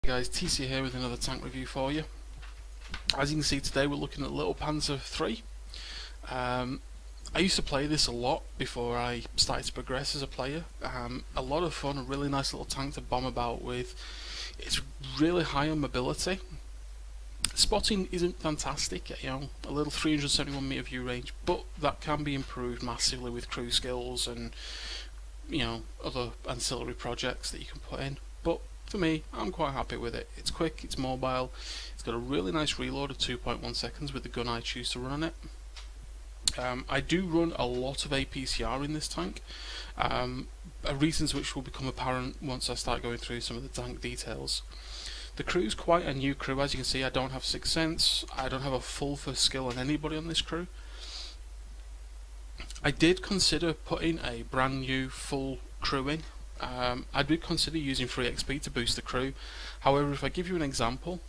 Guys, TC here with another tank review for you. As you can see today we're looking at little PZ3. I used to play this a lot before I started to progress as a player. A lot of fun, a really nice little tank to bomb about with. It's really high on mobility. Spotting isn't fantastic, a little 371 meter view range, but that can be improved massively with crew skills and other ancillary projects that you can put in. But for me, I'm quite happy with it. It's quick, it's mobile, it's got a really nice reload of 2.1 seconds with the gun I choose to run on it. I do run a lot of APCR in this tank, reasons which will become apparent once I start going through some of the tank details. The crew's quite a new crew. As you can see, I don't have 6th Sense, I don't have a full first skill on anybody on this crew. I did consider putting a brand new full crew in. I did consider using free XP to boost the crew. However, if I give you an example,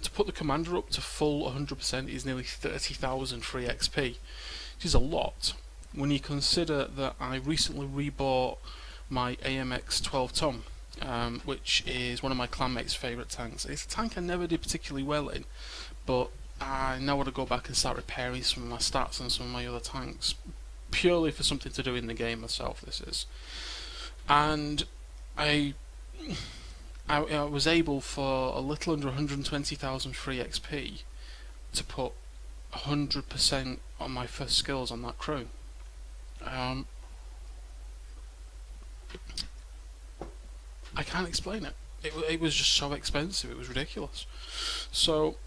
to put the commander up to full 100% is nearly 30,000 free XP, which is a lot when you consider that I recently rebought my AMX 12 Tom, which is one of my clanmates' favourite tanks. It's a tank I never did particularly well in, but I now want to go back and start repairing some of my stats on some of my other tanks, purely for something to do in the game myself, this is. And I was able, for a little under 120,000 free XP, to put 100% on my first skills on that crew. I can't explain it. It was just so expensive, it was ridiculous. So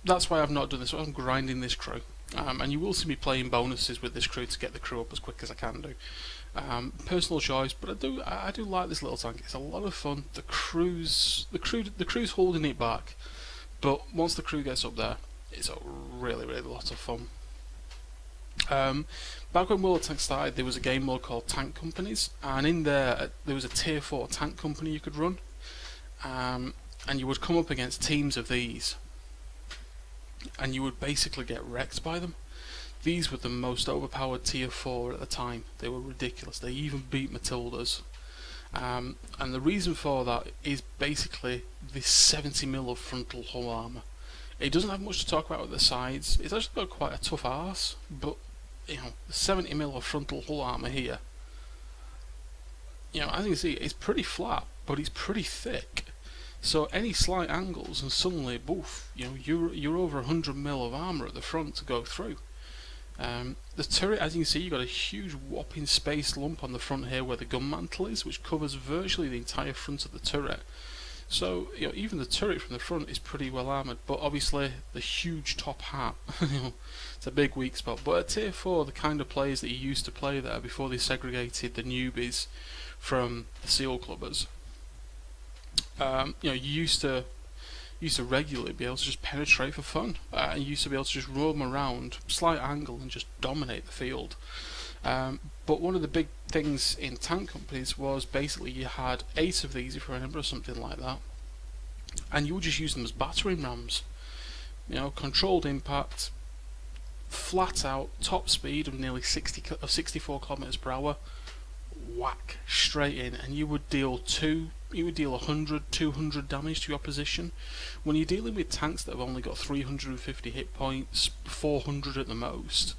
that's why I've not done this. I'm grinding this crew. And you will see me playing bonuses with this crew to get the crew up as quick as I can do. Personal choice, but I do like this little tank. It's a lot of fun. The crew's holding it back, but once the crew gets up there, it's a really lot of fun. Back when World of Tanks started, there was a game mode called Tank Companies, and in there was a tier 4 tank company you could run, and you would come up against teams of these, and you would basically get wrecked by them. These were the most overpowered tier 4 at the time. They were ridiculous. They even beat Matildas. And the reason for that is basically this 70mm of frontal hull armour. It doesn't have much to talk about at the sides. It's actually got quite a tough arse, but the 70mm of frontal hull armour here, as you can see, it's pretty flat, but it's pretty thick. So any slight angles and suddenly, boof, you're over 100mm of armour at the front to go through. The turret, as you can see, you've got a huge whopping space lump on the front here where the gun mantle is, which covers virtually the entire front of the turret. So even the turret from the front is pretty well armoured, but obviously the huge top hat, it's a big weak spot. But at tier 4, the kind of players that you used to play there before they segregated the newbies from the seal clubbers, you used to regularly be able to just penetrate for fun. You used to be able to just roam around, slight angle, and just dominate the field. But one of the big things in tank companies was basically you had 8 of these, if you remember, or something like that, and you would just use them as battering rams. Controlled impact, flat out, top speed of nearly 64 kilometers per hour, whack straight in, and you would deal 100, 200 damage to your opposition. When you're dealing with tanks that have only got 350 hit points, 400 at the most,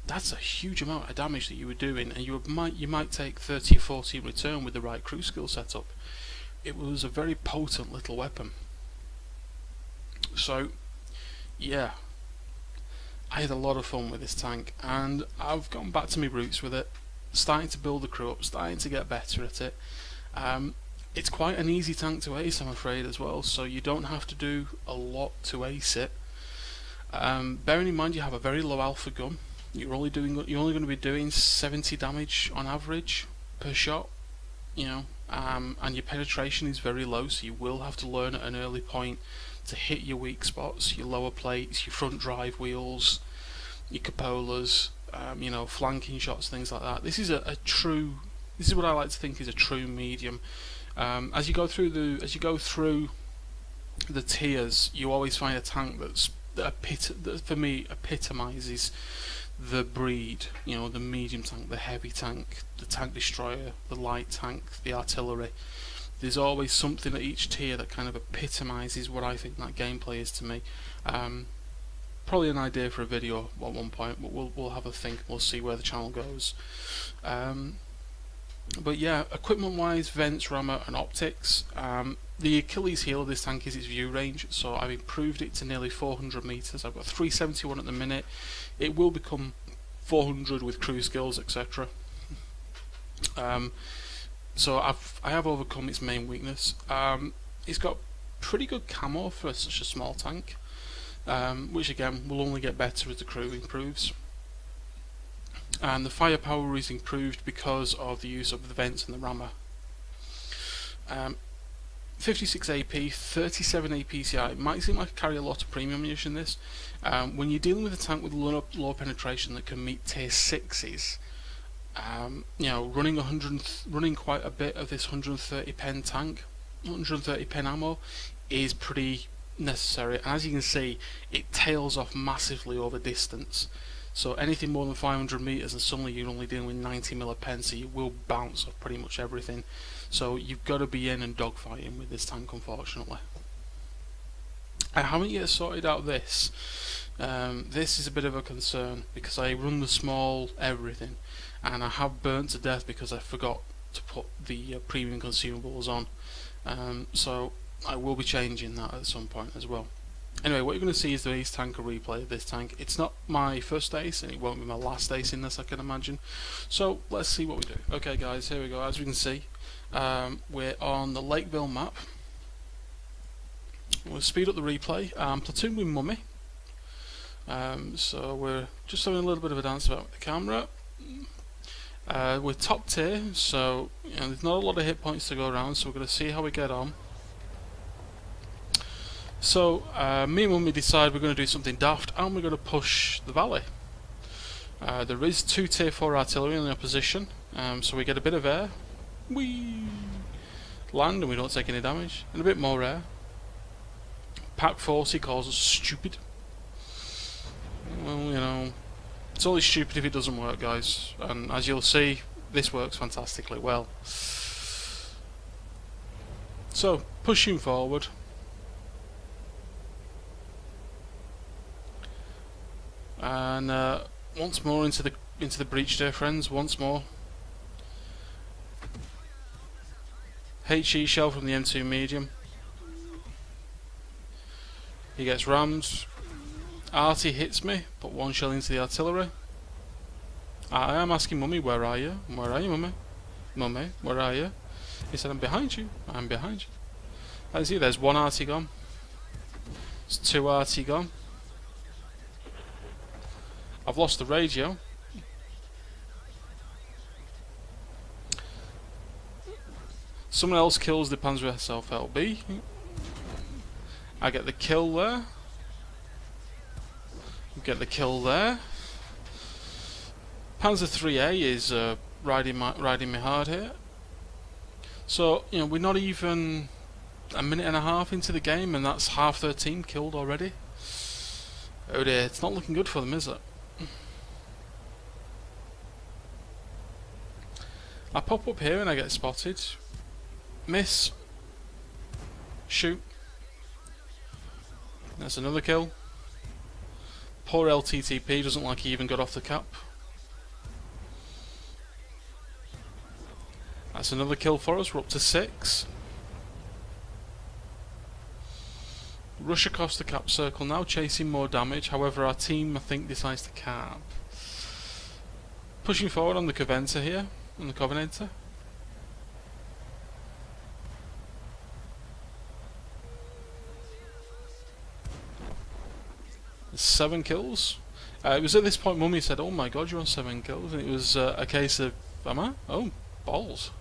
that's a huge amount of damage that you were doing, and you might take 30 or 40 in return with the right crew skill setup. It was a very potent little weapon. So yeah, I had a lot of fun with this tank, and I've gone back to my roots with it, starting to build the crew up, starting to get better at it. It's quite an easy tank to ace, I'm afraid, as well, so you don't have to do a lot to ace it. Bearing in mind you have a very low alpha gun, you're only going to be doing 70 damage on average per shot, and your penetration is very low, so you will have to learn at an early point to hit your weak spots, your lower plates, your front drive wheels, your cupolas, flanking shots, things like that. This is this is what I like to think is a true medium. As you go through the tiers, you always find a tank that for me epitomises the breed, the medium tank, the heavy tank, the tank destroyer, the light tank, the artillery. there's always something at each tier that kind of epitomises what I think that gameplay is to me. Probably an idea for a video at one point, but we'll have a think. We'll see where the channel goes. But yeah, equipment-wise, vents, rammer, and optics. The Achilles heel of this tank is its view range, so I've improved it to nearly 400 meters. I've got 371 at the minute. It will become 400 with crew skills, etc. So I have overcome its main weakness. It's got pretty good camo for such a small tank, which again will only get better as the crew improves. And the firepower is improved because of the use of the vents and the rammer. 56 AP, 37 APCI. It might seem like I carry a lot of premium ammunition this. When you're dealing with a tank with low penetration that can meet tier 6s, you know, running quite a bit of this 130 pen tank, 130 pen ammo, is pretty necessary. And as you can see, it tails off massively over distance. So anything more than 500 meters, and suddenly you're only dealing with 90 mil of pen, so you will bounce off pretty much everything. So you've got to be in and dogfighting with this tank, unfortunately. I haven't yet sorted out this. This is a bit of a concern because I run the small everything, and I have burnt to death because I forgot to put the premium consumables on. So I will be changing that at some point as well. Anyway, what you're going to see is the ace tanker replay of this tank. It's not my first ace, and it won't be my last ace in this, I can imagine. So let's see what we do. Okay guys, here we go. As we can see, we're on the Lakeville map. We'll speed up the replay. Platoon with Mummy. So we're just having a little bit of a dance about with the camera. We're top tier, so you know, there's not a lot of hit points to go around, so we're going to see how we get on. So me and Mummy decide we're going to do something daft, and we're going to push the valley. There is 2 tier 4 artillery in the opposition, so we get a bit of air. We land and we don't take any damage, and a bit more air. Pack Force, he calls us stupid. Well, you know, it's only stupid if it doesn't work, guys, and as you'll see, this works fantastically well. So, pushing forward. And once more into the breach, dear friends. Once more. HE shell from the M2 medium. He gets rammed. Arty hits me, put 1 shell into the artillery. I am asking Mummy, where are you? Where are you, Mummy? Mummy, where are you? He said, I'm behind you. I'm behind you. As you see, there's 1 Arty gone. There's 2 Arty gone. I've lost the radio. Someone else kills the Panzer SLF LB. I get the kill there. Get the kill there. Panzer 3A is riding me hard here. So you know, we're not even a minute and a half into the game, and that's half their team killed already. Oh dear, it's not looking good for them, is it? I pop up here and I get spotted. Miss. Shoot. That's another kill. Poor LTTP doesn't like he even got off the cap. That's another kill for us, we're up to 6. Rush across the cap circle now, chasing more damage. However, our team, I think, decides to cap. Pushing forward on the Covenanter here. On the Covenanter. 7 kills. It was at this point Mummy said, oh my god, you're on 7 kills. And it was a case of, am I? Oh, balls.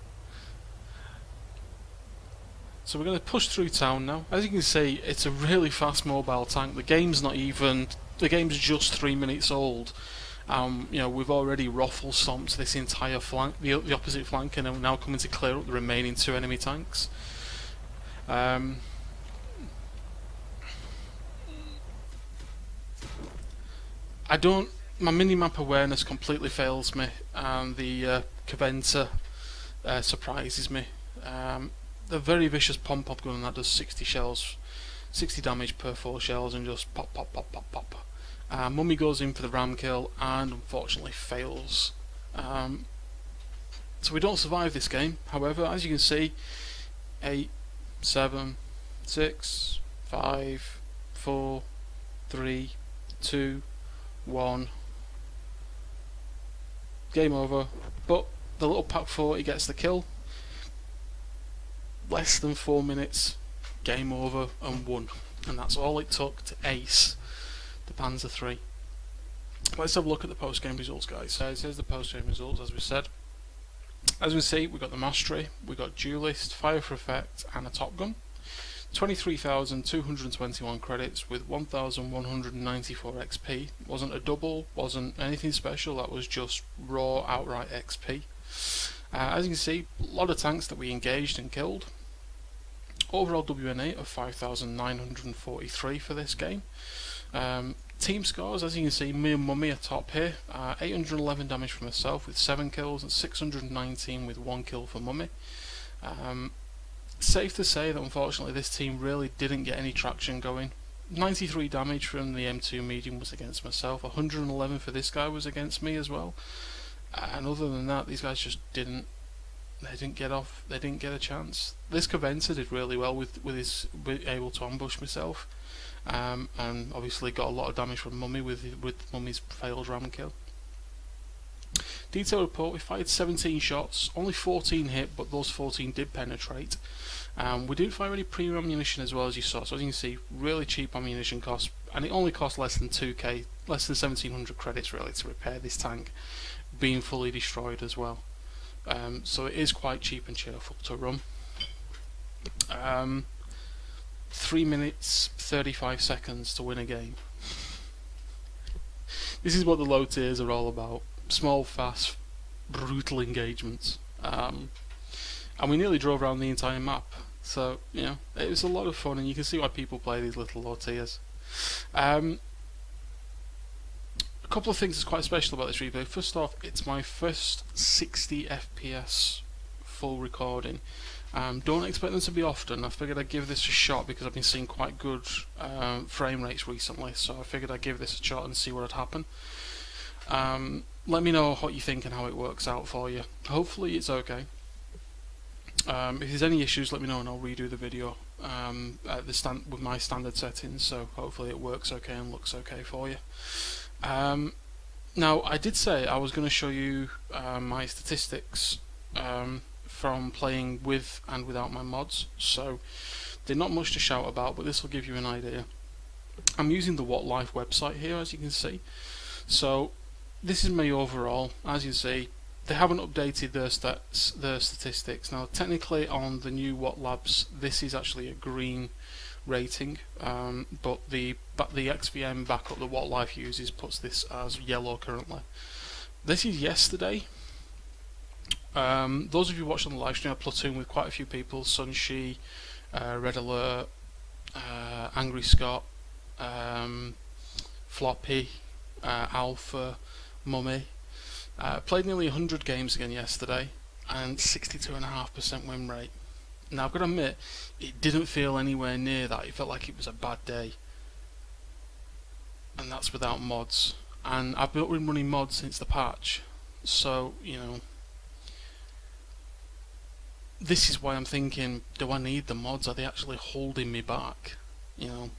So we're going to push through town now. As you can see, it's a really fast mobile tank. The game's just 3 minutes old. You know, we've already ruffle stomped this entire flank, the opposite flank, and are now coming to clear up the remaining 2 enemy tanks. My mini-map awareness completely fails me, and the Covenanter surprises me. a very vicious pom-pom gun, and that does 60 shells, 60 damage per 4 shells, and just pop, pop, pop, pop, pop. Mummy goes in for the ram kill and unfortunately fails. So we don't survive this game. However, as you can see, 8, 7, 6, 5, 4, 3, 2, 1. Game over. But the little Pak 40 gets the kill. Less than 4 minutes, game over and won. And that's all it took to ace the PZ3. Let's have a look at the post-game results, guys. So here's the post-game results, as we said. As we see, we got the Mastery, we got Duelist, Fire for Effect, and a Top Gun. 23,221 credits with 1,194 XP. Wasn't a double, wasn't anything special, that was just raw outright XP. As you can see, a lot of tanks that we engaged and killed. Overall WN8 of 5,943 for this game. Team scores, as you can see, me and Mummy are top here. 811 damage for myself with 7 kills and 619 with 1 kill for Mummy. Safe to say that unfortunately this team really didn't get any traction going. 93 damage from the M2 medium was against myself, 111 for this guy was against me as well. And other than that, these guys just didn't get off, they didn't get a chance. This Caventa did really well with his able to ambush myself. And obviously got a lot of damage from Mummy with Mummy's failed ram kill. Detail report, we fired 17 shots, only 14 hit, but those 14 did penetrate. We didn't fire any premium ammunition as well, as you saw, so as you can see, really cheap ammunition cost, and it only cost less than 2k, less than 1700 credits really to repair this tank, being fully destroyed as well. So it is quite cheap and cheerful to run. 3 minutes 35 seconds to win a game. This is what the low tiers are all about. Small, fast, brutal engagements. And we nearly drove around the entire map. So, you know, it was a lot of fun, and you can see why people play these little low tiers. A couple of things that's quite special about this replay. First off, it's my first 60 FPS full recording. Don't expect them to be often. I figured I'd give this a shot because I've been seeing quite good frame rates recently, so I figured I'd give this a shot and see what would happen. Let me know what you think and how it works out for you. Hopefully it's okay. If there's any issues, let me know and I'll redo the video with my standard settings, so hopefully it works okay and looks okay for you. Now, I did say I was going to show you my statistics from playing with and without my mods, so they're not much to shout about, but this will give you an idea. I'm using the What Life website here, as you can see. So this is my overall. As you see, they haven't updated their statistics. Now technically on the new What Labs this is actually a green rating, but the XVM backup that What Life uses puts this as yellow currently. This is yesterday. Those of you watching the live stream, I platoon with quite a few people: Sunshi, Red Alert, Angry Scott, Floppy, Alpha, Mummy. Played nearly 100 games again yesterday and 62.5% win rate. Now I've got to admit, it didn't feel anywhere near that. It felt like it was a bad day, and that's without mods. And I've been running mods since the patch, so you know, this is why I'm thinking, do I need the mods? Are they actually holding me back? You know.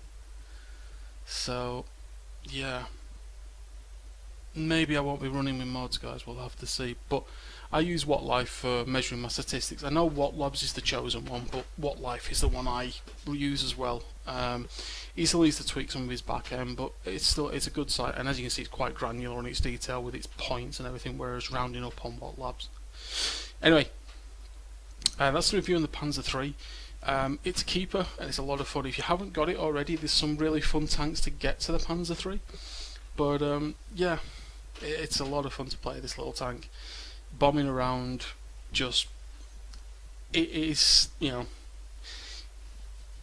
So yeah, maybe I won't be running with mods, guys, we'll have to see. But I use What Life for measuring my statistics. I know What Labs is the chosen one, but What Life is the one I use as well. He still needs to tweak some of his back end, but it's a good site, and as you can see, it's quite granular in its detail with its points and everything, whereas rounding up on What Labs. Anyway, that's the review on the PZ3. It's a keeper and it's a lot of fun. If you haven't got it already, there's some really fun tanks to get to the PZ3. But yeah, it's a lot of fun to play this little tank. Bombing around, just it is, you know,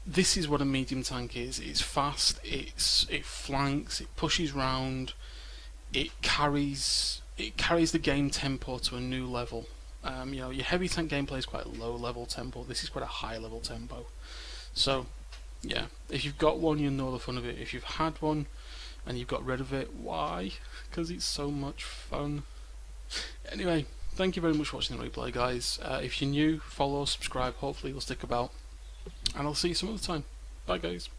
this is what a medium tank is. It's fast, it flanks, it pushes round, it carries the game tempo to a new level. You know, your heavy tank gameplay is quite a low level tempo. This is quite a high level tempo. So yeah, if you've got one, you'll know the fun of it. If you've had one and you've got rid of it, why? Because it's so much fun. Anyway, thank you very much for watching the replay, guys. If you're new, follow, subscribe. Hopefully you'll stick about, and I'll see you some other time. Bye, guys.